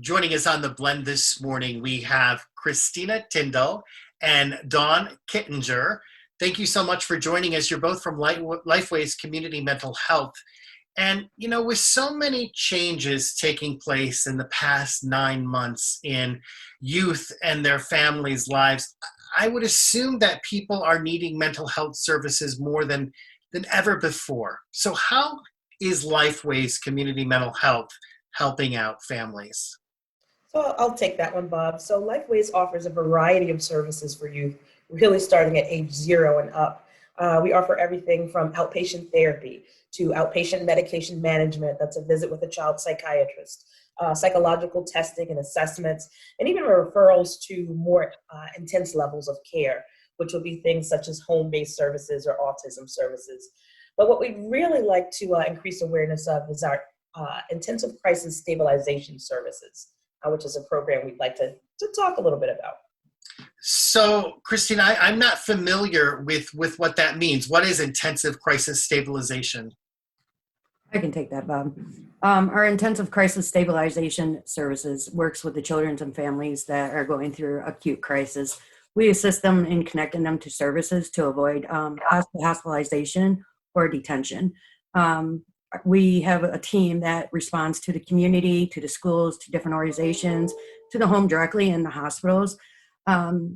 Joining us on the blend this morning, we have Christina Tyndall and Dawn Kittinger. Thank you so much for joining us. You're both from LifeWays Community Mental Health. And, with so many changes taking place in the past 9 months in youth and their families' lives, I would assume that people are needing mental health services more than ever before. So how is LifeWays Community Mental Health helping out families? So I'll take that one, Bob. So LifeWays offers a variety of services for youth, really starting at age 0 and up. We offer everything from outpatient therapy to outpatient medication management, that's a visit with a child psychiatrist, psychological testing and assessments, and even referrals to more intense levels of care, which will be things such as home-based services or autism services. But what we'd really like to increase awareness of is our intensive crisis stabilization services, which is a program we'd like to talk a little bit about. So, Christina, I'm not familiar with what that means. What is intensive crisis stabilization? I can take that, Bob. Our intensive crisis stabilization services works with the children and families that are going through acute crisis. We assist them in connecting them to services to avoid hospitalization or detention. We have a team that responds to the community, to the schools, to different organizations, to the home directly in the hospitals.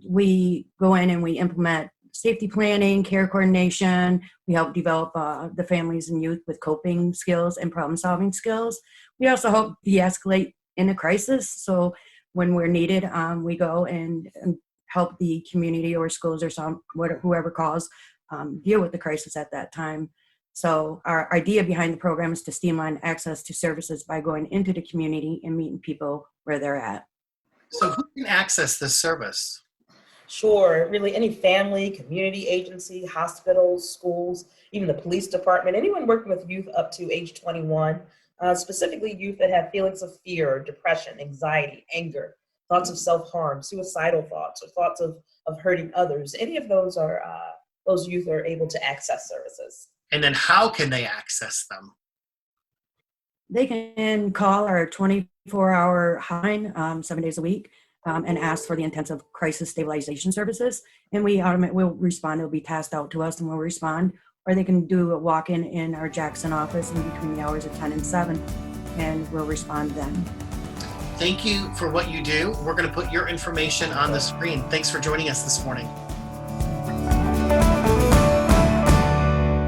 We go in and we implement safety planning, care coordination. We help develop the families and youth with coping skills and problem-solving skills. We also help de-escalate in a crisis. So when we're needed, we go and help the community or schools or whoever calls deal with the crisis at that time. So our idea behind the program is to streamline access to services by going into the community and meeting people where they're at. So who can access this service? Sure, really any family, community agency, hospitals, schools, even the police department, anyone working with youth up to age 21, specifically youth that have feelings of fear, depression, anxiety, anger, thoughts of self-harm, suicidal thoughts, or thoughts of hurting others. Any of those those youth are able to access services. And then how can they access them? They can call our 24-hour hotline 7 days a week and ask for the intensive crisis stabilization services. And we'll respond. It'll be tasked out to us and we'll respond. Or they can do a walk-in in our Jackson office in between the hours of 10 and 7, and we'll respond then. Thank you for what you do. We're going to put your information on the screen. Thanks for joining us this morning.